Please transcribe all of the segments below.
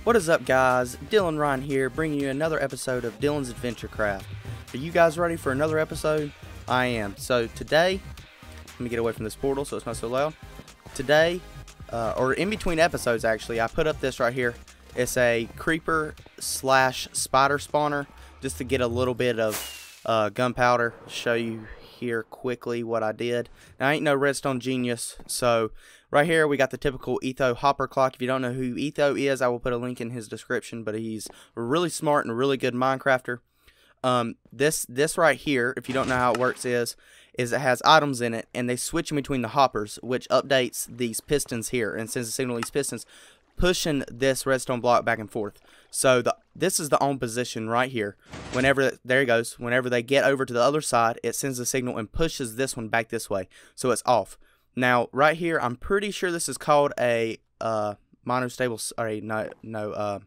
What is up, guys? Dylan Ryan here, bringing you another episode of Dylan's AdventureCraft. Are you guys ready for another episode? I am. So today, let me get away from this portal so it's not so loud. Today, or in between episodes actually, I put up this right here. It's a creeper slash spider spawner, just to get a little bit of gunpowder. Show you here quickly what I did. Now I ain't no redstone genius, so right here we got the typical Etho hopper clock. If you don't know who Etho is, I will put a link in his description, but he's really smart and a really good Minecrafter. This right here, if you don't know how it works, is it has items in it, and they switch in between the hoppers, which updates these pistons here and sends a signal to these pistons, pushing this redstone block back and forth. So this is the on position right here. Whenever, there it goes, whenever they get over to the other side, it sends a signal and pushes this one back this way, so it's off. Now right here, I'm pretty sure this is called a monostable, or a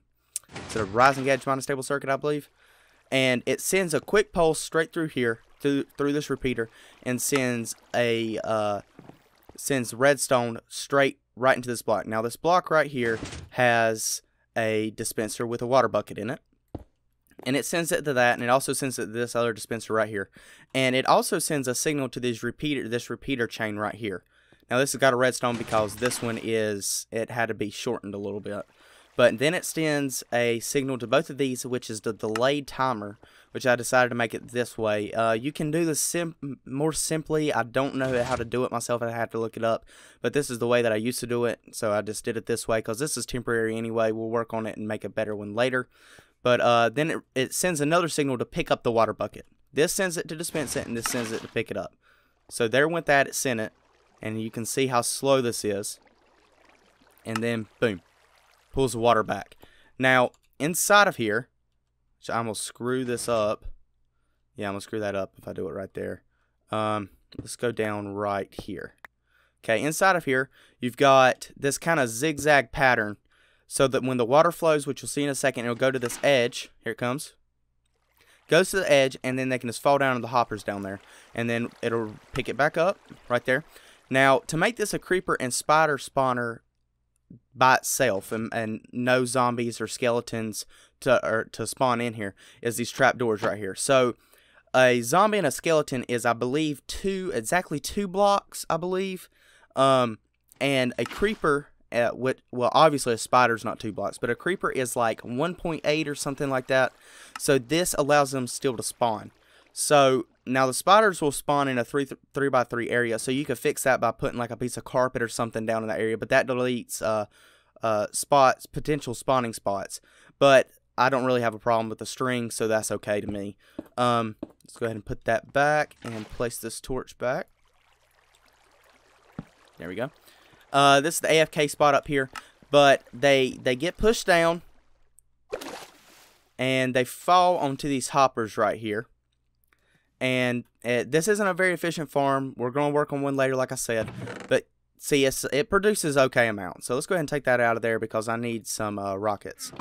it's a rising gauge monostable circuit, I believe. And it sends a quick pulse straight through here, through this repeater, and sends redstone straight right into this block. Now this block right here has a dispenser with a water bucket in it, and it sends it to that, and it also sends it to this other dispenser right here, and it also sends a signal to this repeater chain right here. Now this has got a redstone because this one it had to be shortened a little bit. But then it sends a signal to both of these, which is the delayed timer, which I decided to make it this way. You can do this more simply. I don't know how to do it myself. I have to look it up. But this is the way that I used to do it, so I just did it this way because this is temporary anyway. We'll work on it and make a better one later. But then it sends another signal to pick up the water bucket. This sends it to dispense it, and this sends it to pick it up. So there went that. It sent it, and you can see how slow this is. And then, boom. Pulls the water back. Now, inside of here, which I'm going to screw this up. Yeah, I'm going to screw that up if I do it right there. Let's go down right here. Okay, inside of here, you've got this kind of zigzag pattern, so that when the water flows, which you'll see in a second, it'll go to this edge. Here it comes. Goes to the edge, and then they can just fall down to the hoppers down there. And then it'll pick it back up right there. Now, to make this a creeper and spider spawner by itself, and no zombies or skeletons to spawn in here, is these trapdoors right here. So a zombie and a skeleton is, I believe, exactly two blocks, I believe. And a creeper, well, obviously a spider's not 2 blocks, but a creeper is like 1.8 or something like that. So this allows them still to spawn. So now the spiders will spawn in a 3x3 area, so you could fix that by putting like a piece of carpet or something down in that area, but that deletes potential spawning spots. But I don't really have a problem with the string, so that's okay to me. Let's go ahead and put that back and place this torch back. There we go. This is the AFK spot up here, but they get pushed down and they fall onto these hoppers right here. And this isn't a very efficient farm. We're going to work on one later, like I said. But see, it produces okay amount. So let's go ahead and take that out of there because I need some rockets.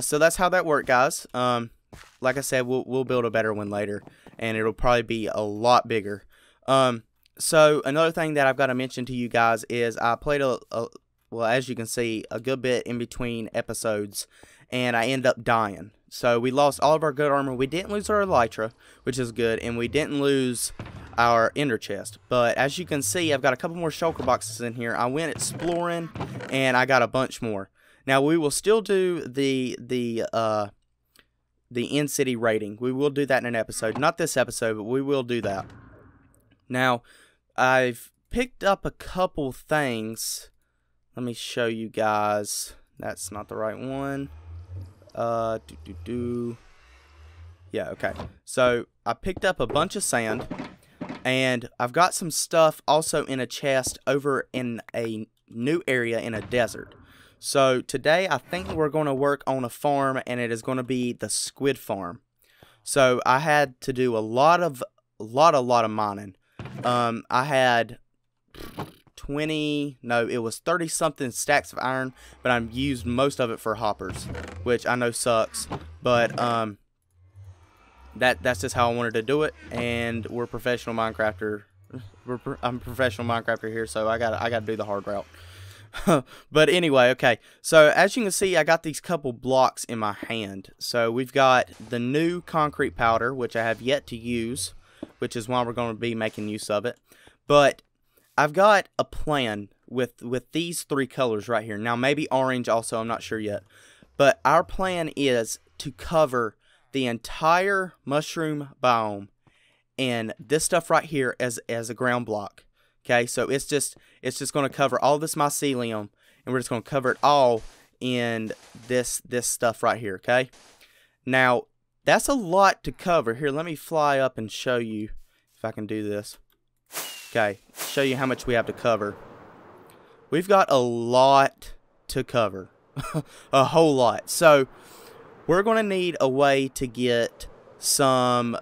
So that's how that worked, guys. Like I said, we'll build a better one later, and it'll probably be a lot bigger. So another thing that I've got to mention to you guys is I played well, as you can see, a good bit in between episodes, and I ended up dying. So we lost all of our good armor. We didn't lose our elytra, which is good, and we didn't lose our ender chest. But as you can see, I've got a couple more shulker boxes in here. I went exploring, and I got a bunch more. Now we will still do the in-city raiding. We will do that in an episode. Not this episode, but we will do that. Now, I've picked up a couple things. Let me show you guys. That's not the right one. Yeah, okay. So I picked up a bunch of sand, and I've got some stuff also in a chest over in a new area in a desert. So today I think we're going to work on a farm, and it is going to be the Squid Farm. So I had to do a lot of mining. I had 30 something stacks of iron, but I used most of it for hoppers, which I know sucks, but that's just how I wanted to do it. And we're professional Minecrafter. I'm a professional Minecrafter here, so I gotta do the hard route. But anyway, okay. So as you can see, I got these couple blocks in my hand. So we've got the new concrete powder, which I have yet to use, which is why we're going to be making use of it. But I've got a plan with these three colors right here. Now maybe orange also, I'm not sure yet. But our plan is to cover the entire mushroom biome and this stuff right here as a ground block. Okay, so it's just going to cover all this mycelium, and we're just going to cover it all in this stuff right here. Okay, now that's a lot to cover. Here, let me fly up and show you if I can do this. Okay, show you how much we have to cover. We've got a lot to cover, a whole lot. So we're going to need a way to get some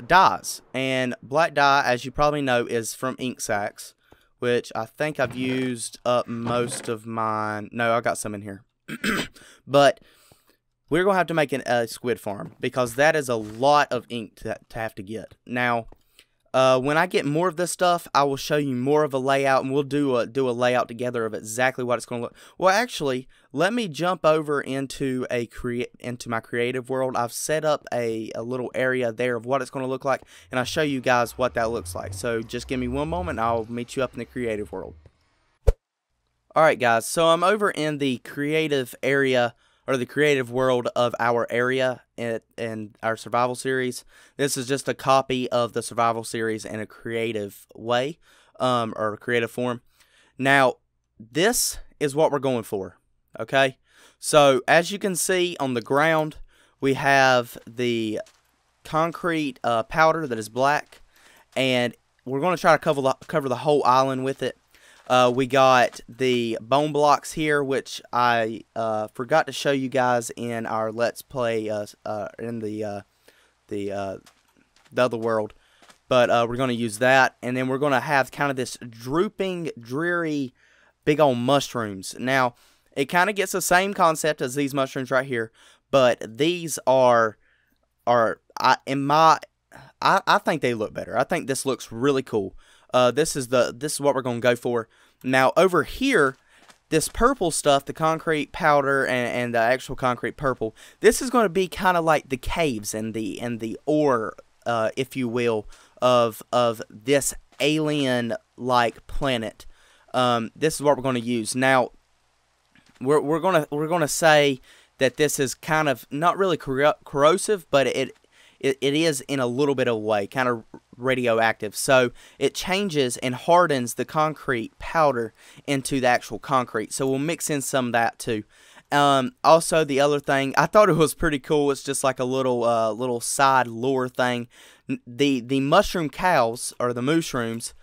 dyes, and black dye, as you probably know, is from ink sacs, which I think I've used up most of mine. No, I got some in here. But we're gonna have to make a squid farm, because that is a lot of ink to have to get. Now when I get more of this stuff, I will show you more of a layout, and we'll do a layout together of exactly what it's going to look. Well, actually, let me jump over into my creative world. I've set up a little area there of what it's going to look like, and I'll show you guys what that looks like. So just give me one moment, and I'll meet you up in the creative world. Alright guys, so I'm over in the creative area, or the creative world of our area in our survival series. This is just a copy of the survival series in a creative way, or a creative form. Now, this is what we're going for, okay? So, as you can see on the ground, we have the concrete powder that is black, and we're going to try to cover the whole island with it. We got the bone blocks here, which I forgot to show you guys in our Let's Play in the other world. But we're going to use that, and then we're going to have kind of this drooping, dreary, big old mushrooms. Now, it kind of gets the same concept as these mushrooms right here, but these I think they look better. I think this looks really cool. This is what we're going to go for. Now over here, this purple stuff, the concrete powder and the actual concrete purple, this is going to be kind of like the caves and the ore, if you will, of this alien-like planet. This is what we're going to use. Now we're gonna say that this is kind of not really corrosive, but it is in a little bit of a way, kind of radioactive. So it changes and hardens the concrete powder into the actual concrete. So we'll mix in some of that too. Also, the other thing, I thought it was pretty cool. It's just like a little side lore thing. The mushroom cows, or the mushrooms,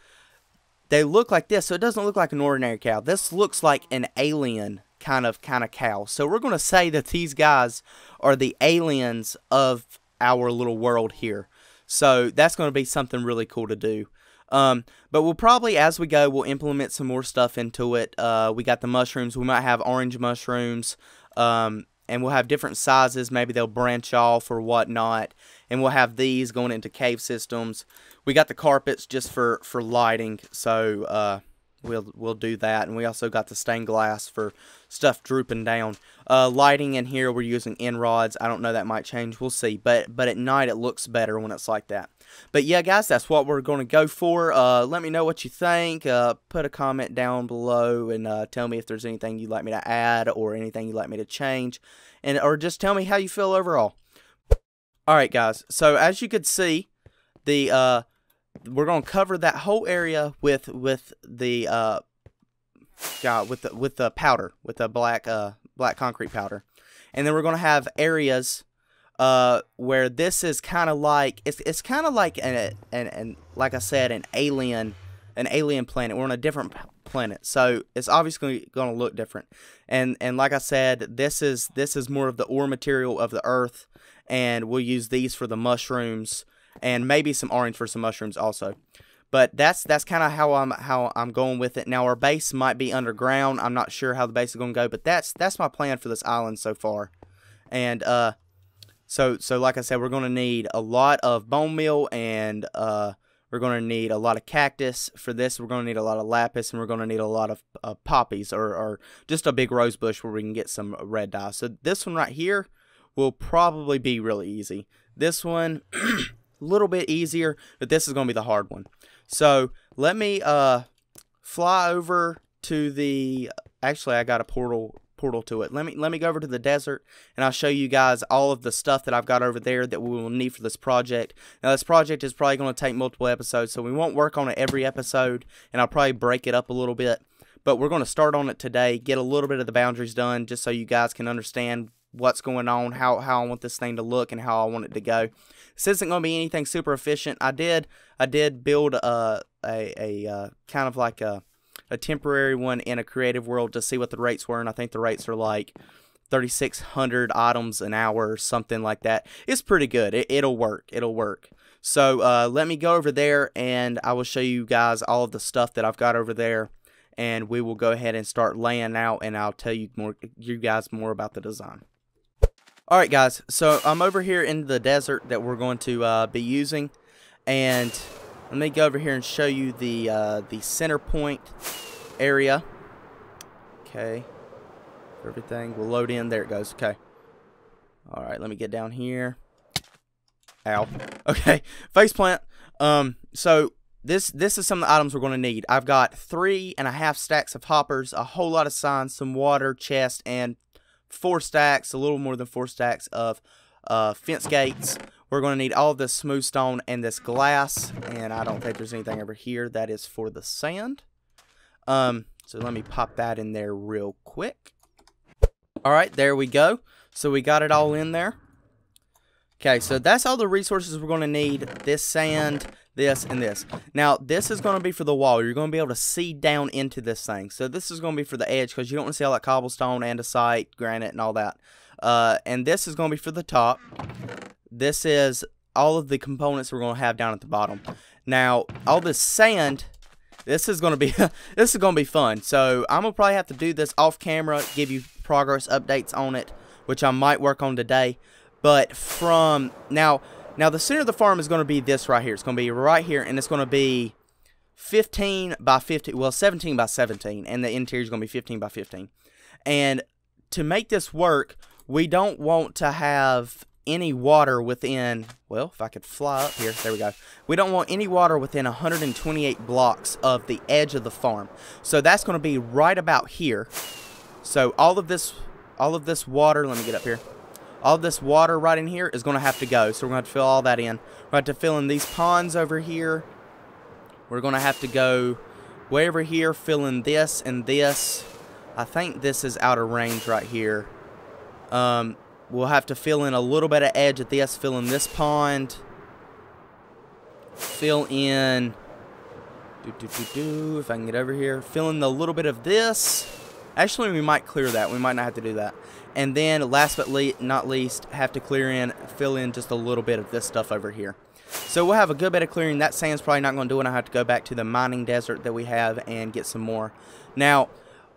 they look like this. So it doesn't look like an ordinary cow. This looks like an alien kind of cow. So we're going to say that these guys are the aliens of our little world here. So that's going to be something really cool to do. But we'll probably, as we go, we'll implement some more stuff into it. We got the mushrooms. We might have orange mushrooms, and we'll have different sizes. Maybe they'll branch off or whatnot. And we'll have these going into cave systems. We got the carpets just for lighting, so we'll do that. And we also got the stained glass for stuff drooping down. Lighting in here, we're using end rods. I don't know, that might change. We'll see. But at night, it looks better when it's like that. But yeah, guys, that's what we're going to go for. Let me know what you think. Put a comment down below and tell me if there's anything you'd like me to add or anything you'd like me to change. Or just tell me how you feel overall. Alright, guys. So as you could see, we're going to cover that whole area with the powder, with the black concrete powder. And then we're going to have areas where this is kind of like, it's kind of like like I said, an alien planet. We're on a different planet, so it's obviously going to look different. And like I said, this is more of the ore material of the earth, and we'll use these for the mushrooms, and maybe some orange for some mushrooms also. But that's kind of how I'm going with it. Now our base might be underground. I'm not sure how the base is going to go, but that's my plan for this island so far. And so like I said, we're going to need a lot of bone meal and We're going to need a lot of cactus. For this, we're going to need a lot of lapis, and we're going to need a lot of poppies, or just a big rose bush where we can get some red dye. So this one right here will probably be really easy. This one, a little bit easier, but this is going to be the hard one. So let me fly over to the... Actually, I got a portal to it. Let me go over to the desert, and I'll show you guys all of the stuff that I've got over there that we will need for this project. Now, this project is probably going to take multiple episodes, so we won't work on it every episode, and I'll probably break it up a little bit. But we're going to start on it today, get a little bit of the boundaries done, just so you guys can understand what's going on, how I want this thing to look, and how I want it to go. This isn't going to be anything super efficient. I did build a kind of like a temporary one in a creative world to see what the rates were, and I think the rates are like 3,600 items an hour or something like that. It's pretty good. It'll work. So let me go over there, and I will show you guys all of the stuff that I've got over there, and we will go ahead and start laying out, and I'll tell you guys more about the design. Alright guys, so I'm over here in the desert that we're going to be using, and let me go over here and show you the center point area. Okay, everything will load in. There it goes. Okay. All right, let me get down here. Ow. Okay, faceplant. So this is some of the items we're going to need. I've got 3.5 stacks of hoppers, a whole lot of signs, some water, chest, and 4 stacks, a little more than 4 stacks of fence gates. We're going to need all of this smooth stone and this glass, and I don't think there's anything over here. That is for the sand. So let me pop that in there real quick. Alright, there we go. So we got it all in there. Okay, so that's all the resources we're going to need. This sand, this, and this. Now, this is going to be for the wall. You're going to be able to see down into this thing. So this is going to be for the edge, because you don't want to see all that cobblestone, andesite, granite, and all that. And this is going to be for the top. This is all of the components we're going to have down at the bottom. Now, all this sand, this is going to be fun. So I'm going to probably have to do this off camera, give you progress updates on it, which I might work on today. But from now the center of the farm is going to be this right here. It's going to be right here, and it's going to be 15 by 50, well, 17 by 17, and the interior is going to be 15 by 15. And to make this work, we don't want to have any water within, well, if I could fly up here, there we go. We don't want any water within 128 blocks of the edge of the farm. So that's going to be right about here. So all of this water, let me get up here. All of this water right in here is going to have to go. So we're going to have to fill all that in. We're going to have to fill in these ponds over here. We're going to have to go way over here, fill in this and this. I think this is out of range right here. We'll have to fill in a little bit of edge at this, fill in this pond, fill in, if I can get over here, fill in the little bit of this. Actually, we might clear that. We might not have to do that. And then, last but not least, have to fill in just a little bit of this stuff over here. So we'll have a good bit of clearing. That sand's probably not going to do it. I have to go back to the mining desert that we have and get some more. Now,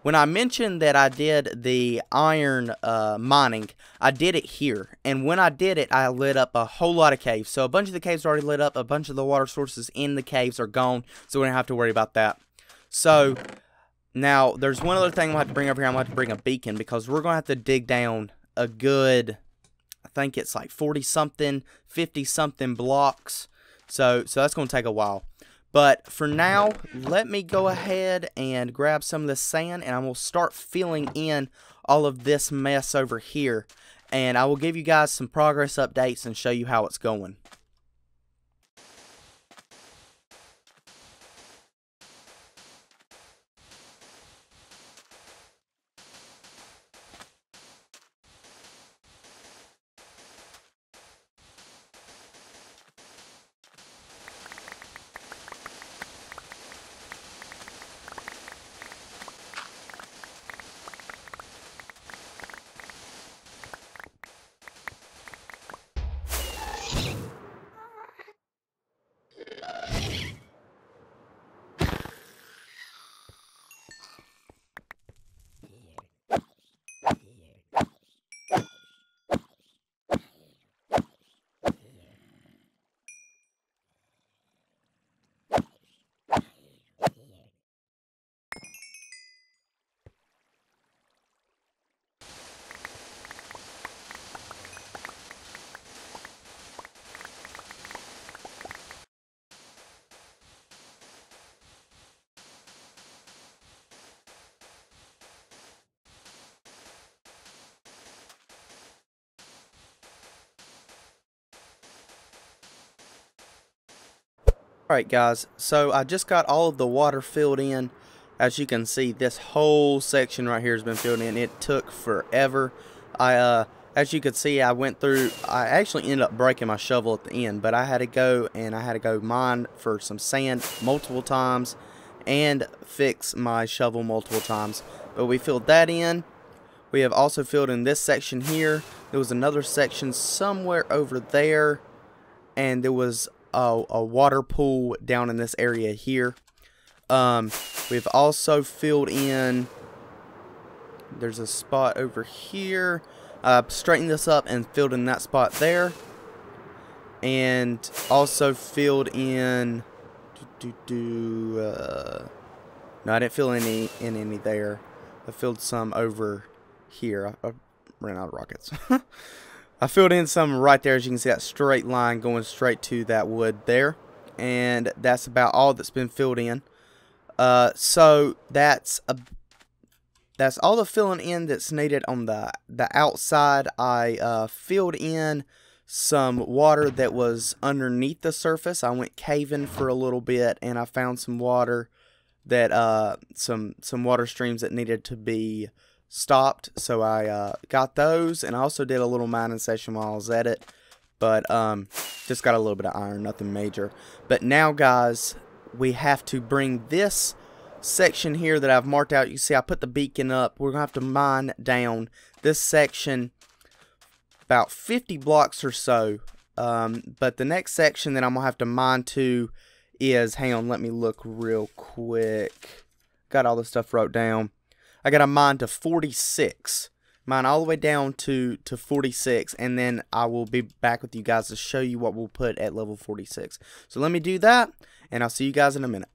when I mentioned that I did the iron mining, I did it here. And when I did it, I lit up a whole lot of caves. So a bunch of the caves are already lit up. A bunch of the water sources in the caves are gone. So we don't have to worry about that. So now there's one other thing I'm going to have to bring over here. I'm going to have to bring a beacon, because we're going to have to dig down a good, I think it's like 40-something, 50-something blocks. So that's going to take a while. But for now, let me go ahead and grab some of the sand, and I will start filling in all of this mess over here. And I will give you guys some progress updates and show you how it's going. Alright guys, so I just got all of the water filled in. As you can see, this whole section right here has been filled in. It took forever. As you can see, I actually ended up breaking my shovel at the end, but I had to go mine for some sand multiple times and fix my shovel multiple times. But we filled that in. We have also filled in this section here. There was another section somewhere over there, and there was a water pool down in this area here. We've also filled in, there's a spot over here. Straightened this up and filled in that spot there, and also filled in no, I didn't fill any there. I filled some over here. I ran out of rockets. I filled in some right there. As you can see, that straight line going straight to that wood there, and that's about all that's been filled in. So that's all the filling in that's needed on the outside. I filled in some water that was underneath the surface. I went caving for a little bit, and I found some water that some water streams that needed to be stopped. So I got those, and I also did a little mining session while I was at it. But just got a little bit of iron, nothing major. But now, guys, we have to bring this section here that I've marked out. You see I put the beacon up. We're gonna have to mine down this section about 50 blocks or so, but the next section that I'm gonna have to mine to is, hang on, let me look real quick. Got all the stuff wrote down. I gotta mine to 46, mine all the way down to 46, and then I will be back with you guys to show you what we'll put at level 46. So let me do that, and I'll see you guys in a minute.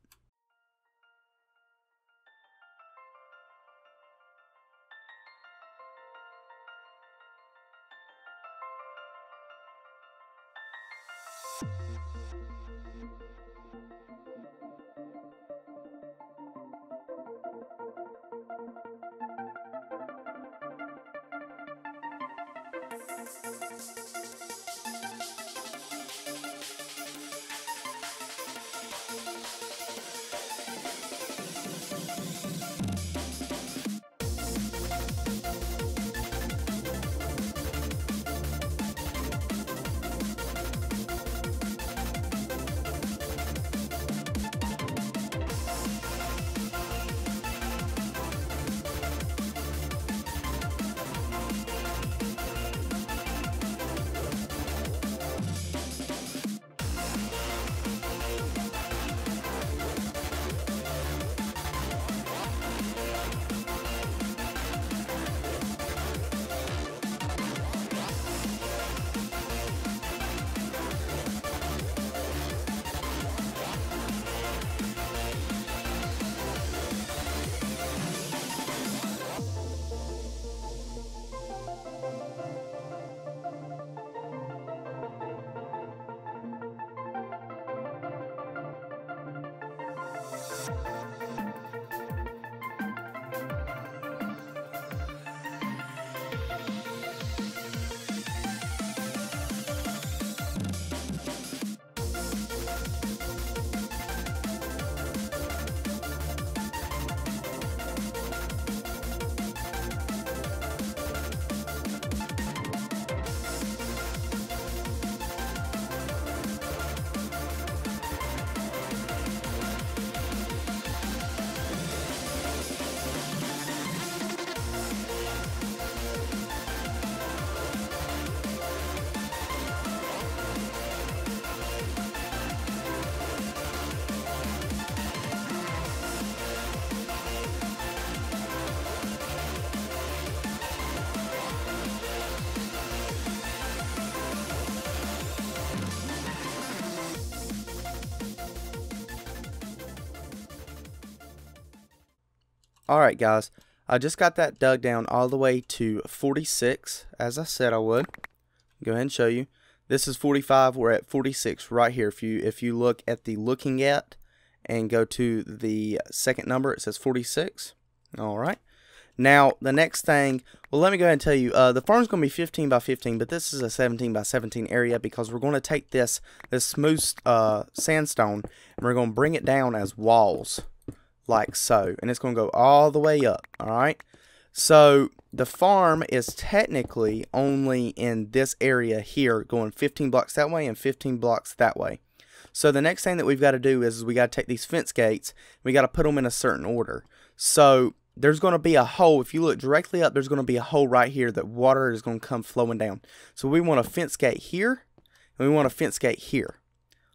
Alright guys, I just got that dug down all the way to 46, as I said I would. Go ahead and show you. This is 45, we're at 46 right here. If you look at the looking at and go to the second number, it says 46. Alright. Now, the next thing, well, let me go ahead and tell you, the farm's going to be 15 by 15, but this is a 17 by 17 area because we're going to take this smooth sandstone and we're going to bring it down as walls, like so. And it's going to go all the way up, alright? So, the farm is technically only in this area here, going 15 blocks that way and 15 blocks that way. So, the next thing that we've got to do is we got to take these fence gates, we got to put them in a certain order. So, there's going to be a hole. If you look directly up, there's going to be a hole right here that water is going to come flowing down. So we want a fence gate here, and we want a fence gate here.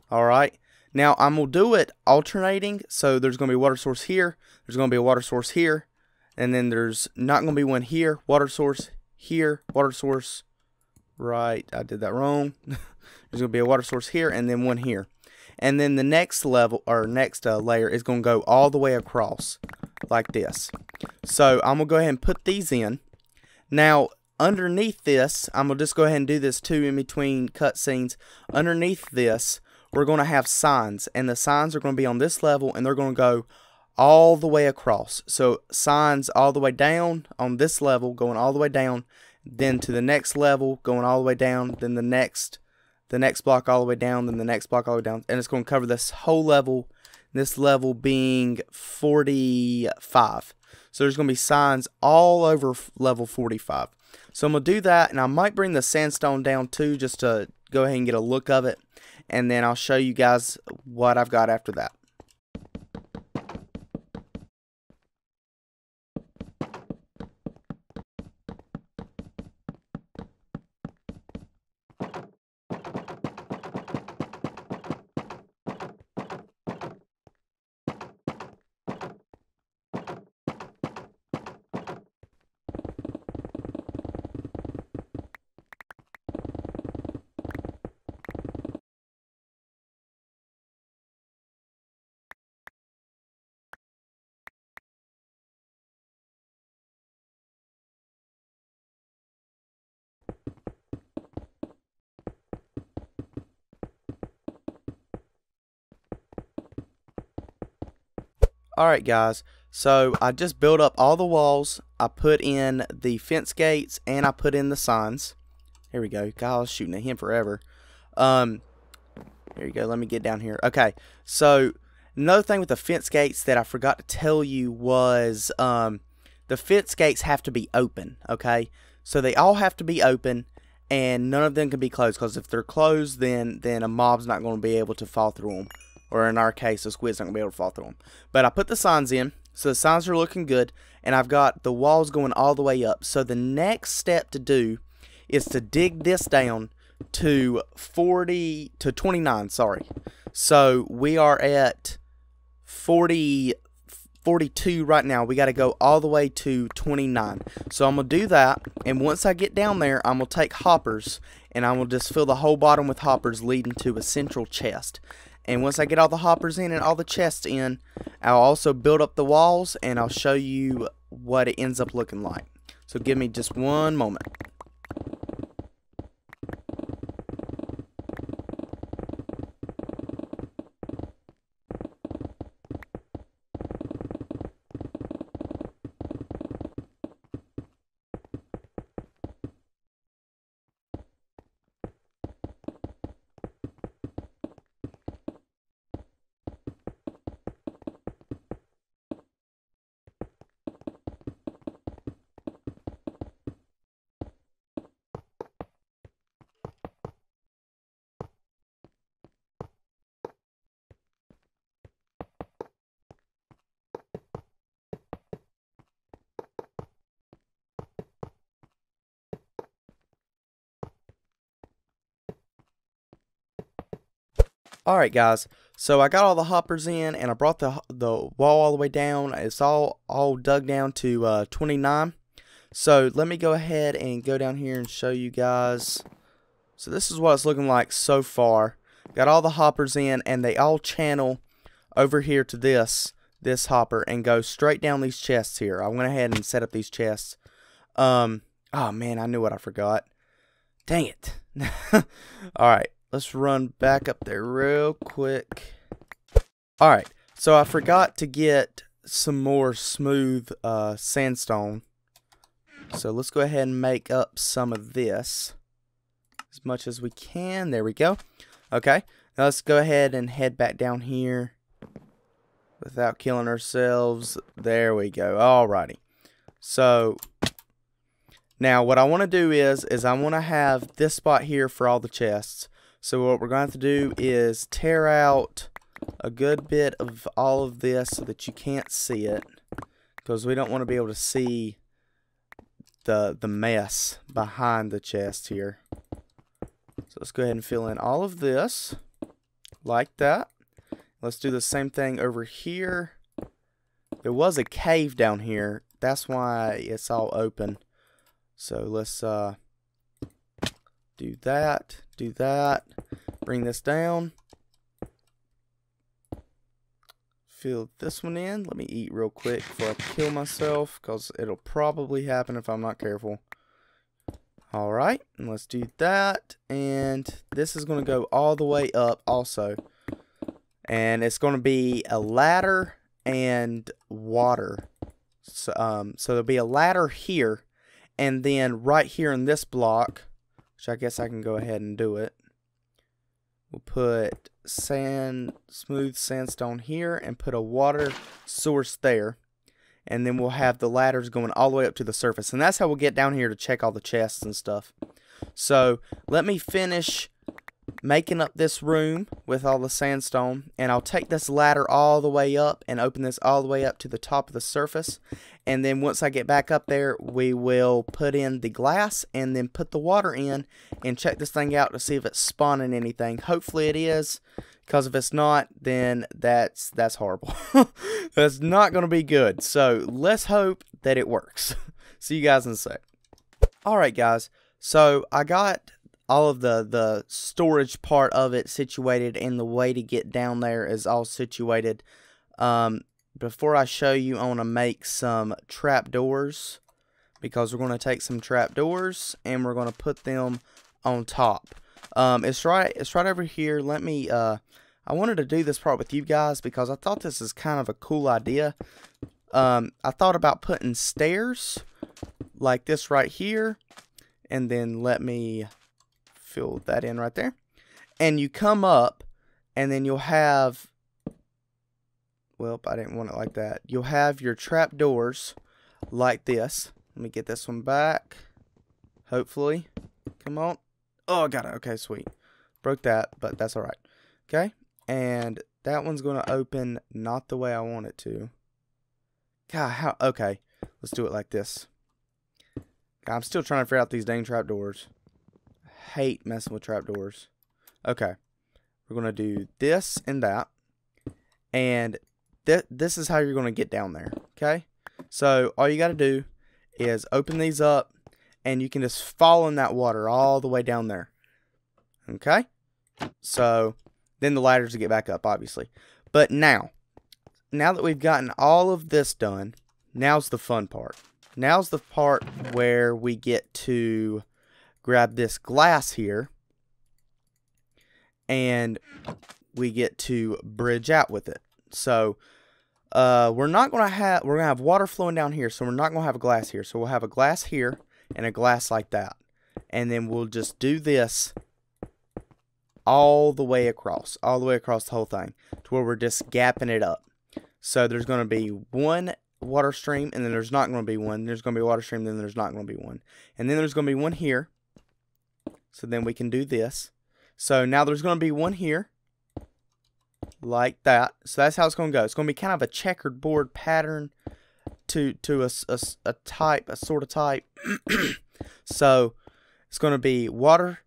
Alright. Now, I'm going to do it alternating. So there's going to be a water source here. There's going to be a water source here. And then there's not going to be one here. Water source here. Water source. Right. I did that wrong. There's going to be a water source here, and then one here. And then the next level, or next layer, is going to go all the way across. Like this. So I'm going to go ahead and put these in. Now underneath this, I'm going to just go ahead and do this too in between cutscenes. Underneath this, we're going to have signs. And the signs are going to be on this level and they're going to go all the way across. So signs all the way down on this level, going all the way down. Then to the next level, going all the way down. Then the next block all the way down. Then the next block all the way down. And it's going to cover this whole level. This level being 45. So there's going to be signs all over level 45. So I'm going to do that, and I might bring the sandstone down too, just to go ahead and get a look of it. And then I'll show you guys what I've got after that. Alright guys, so I just built up all the walls, I put in the fence gates, and I put in the signs. Here we go, God, I was shooting at him forever. Here you go, let me get down here. Okay, so another thing with the fence gates that I forgot to tell you was the fence gates have to be open, okay? So they all have to be open, and none of them can be closed, because if they're closed, then a mob's not going to be able to fall through them. Or in our case, a squid's not going to be able to fall through them. But I put the signs in, so the signs are looking good, and I've got the walls going all the way up. So the next step to do is to dig this down to 29, sorry. So we are at 42 right now. We got to go all the way to 29. So I'm going to do that, and once I get down there, I'm going to take hoppers, and I'm going to just fill the whole bottom with hoppers leading to a central chest. And once I get all the hoppers in and all the chests in, I'll also build up the walls, and I'll show you what it ends up looking like. So give me just one moment. Alright guys, so I got all the hoppers in, and I brought the wall all the way down. It's all dug down to 29. So let me go ahead and go down here and show you guys. So this is what it's looking like so far. Got all the hoppers in, and they all channel over here to this hopper and go straight down these chests here. I went ahead and set up these chests. Oh man, I knew what I forgot. Dang it. Alright. Let's run back up there real quick. Alright, so I forgot to get some more smooth sandstone. So let's go ahead and make up some of this as much as we can. There we go. Okay, now let's go ahead and head back down here without killing ourselves. There we go. Alrighty. So now what I want to do is I want to have this spot here for all the chests. So what we're going to have to do is tear out a good bit of all of this so that you can't see it, because we don't want to be able to see the mess behind the chest here. So let's go ahead and fill in all of this like that. Let's do the same thing over here. There was a cave down here. That's why it's all open. So let's do that. Bring this down. Fill this one in. Let me eat real quick before I kill myself, because it'll probably happen if I'm not careful. Alright, and let's do that. And this is going to go all the way up also. And it's going to be a ladder and water. So there'll be a ladder here. And then right here in this block, which I guess I can go ahead and do it. We'll put smooth sandstone here and put a water source there. And then we'll have the ladders going all the way up to the surface. And that's how we'll get down here to check all the chests and stuff. So let me finish making up this room with all the sandstone. And I'll take this ladder all the way up and open this all the way up to the top of the surface. And then once I get back up there, we will put in the glass and then put the water in and check this thing out to see if it's spawning anything. Hopefully it is, because if it's not, then that's horrible. That's not going to be good. So let's hope that it works. See you guys in a sec. Alright guys, so I got all of the storage part of it situated, and the way to get down there is all situated. Before I show you, I want to make some trapdoors, because we're going to take some trapdoors and we're going to put them on top. It's right over here. Let me I wanted to do this part with you guys because I thought this is kind of a cool idea. I thought about putting stairs like this right here, and then let me fill that in right there. And you come up, and then you'll have, well, I didn't want it like that. You'll have your trapdoors like this. Let me get this one back. Hopefully. Come on. Oh, I got it. Okay, sweet. Broke that, but that's alright. Okay. And that one's going to open not the way I want it to. God, how? Okay. Let's do it like this. God, I'm still trying to figure out these dang trapdoors. I hate messing with trapdoors. Okay. We're going to do this and that. And this is how you're going to get down there. Okay. So all you got to do is open these up, and you can just fall in that water all the way down there. Okay. So then the ladders to get back up, obviously. But now that we've gotten all of this done, now's the fun part. Now's the part where we get to grab this glass here, and we get to bridge out with it. So we're gonna have water flowing down here, so we're not gonna have a glass here. So we'll have a glass here and a glass like that, and then we'll just do this all the way across the whole thing, to where we're just gapping it up. So there's gonna be one water stream, and then there's not gonna be one. There's gonna be a water stream, then there's not gonna be one, and then there's gonna be one here. So then we can do this. So now there's gonna be one here, like that. So that's how it's going to go. It's going to be kind of a checkered board pattern to a sort of type. So it's going to be water,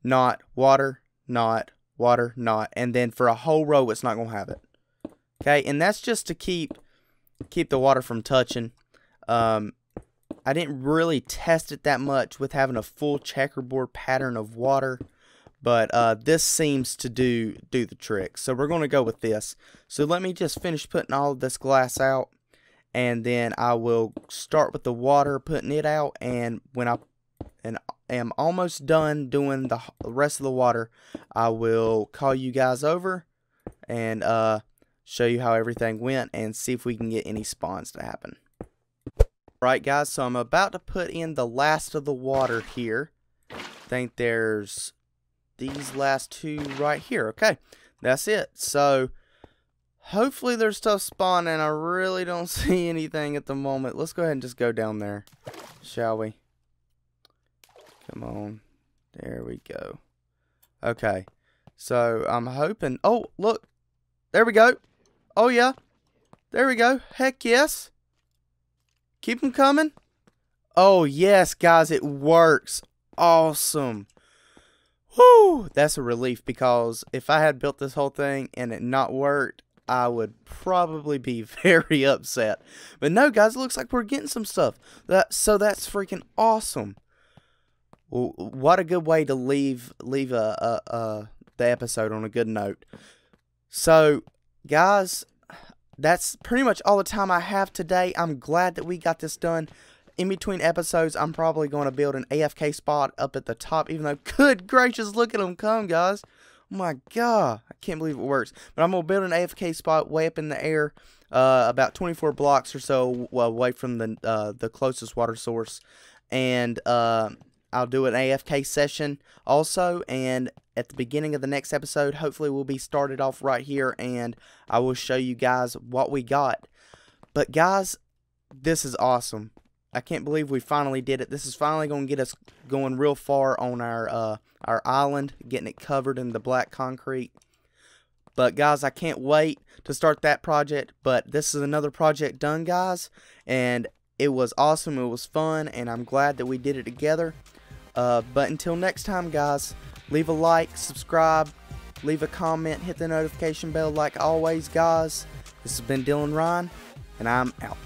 not, water, not, water, not. And then for a whole row, it's not going to have it. Okay. And that's just to keep the water from touching. I didn't really test it that much with having a full checkerboard pattern of water. But this seems to do the trick. So we're going to go with this. So let me just finish putting all of this glass out. And then I will start with the water, putting it out. And when I am almost done doing the rest of the water, I will call you guys over and show you how everything went and see if we can get any spawns to happen. Alright guys, so I'm about to put in the last of the water here. I think there's these last two right here. Okay, that's it. So hopefully there's stuff spawning. I really don't see anything at the moment. Let's go ahead and just go down there, shall we? Come on. There we go. Okay, so I'm hoping... Oh, look. There we go. Oh, yeah. There we go. Heck yes. Keep them coming. Oh, yes, guys. It works. Awesome. Whoo. That's a relief, because if I had built this whole thing and it not worked, I would probably be very upset. But no, guys. It looks like we're getting some stuff. So that's freaking awesome. Well, what a good way to leave the episode on a good note. So, guys, that's pretty much all the time I have today. I'm glad that we got this done. In between episodes, I'm probably going to build an AFK spot up at the top, even though, good gracious, look at them come, guys. Oh my god, I can't believe it works. But I'm going to build an AFK spot way up in the air, about 24 blocks or so away from the closest water source. And I'll do an AFK session also, and at the beginning of the next episode, hopefully we'll be started off right here, and I will show you guys what we got. But guys, this is awesome. I can't believe we finally did it. This is finally going to get us going real far on our island, getting it covered in the black concrete. But guys, I can't wait to start that project. But this is another project done, guys, and it was awesome. It was fun, and I'm glad that we did it together. But until next time, guys, leave a like, subscribe, leave a comment, hit the notification bell like always, guys. This has been Dylan Ryan, and I'm out.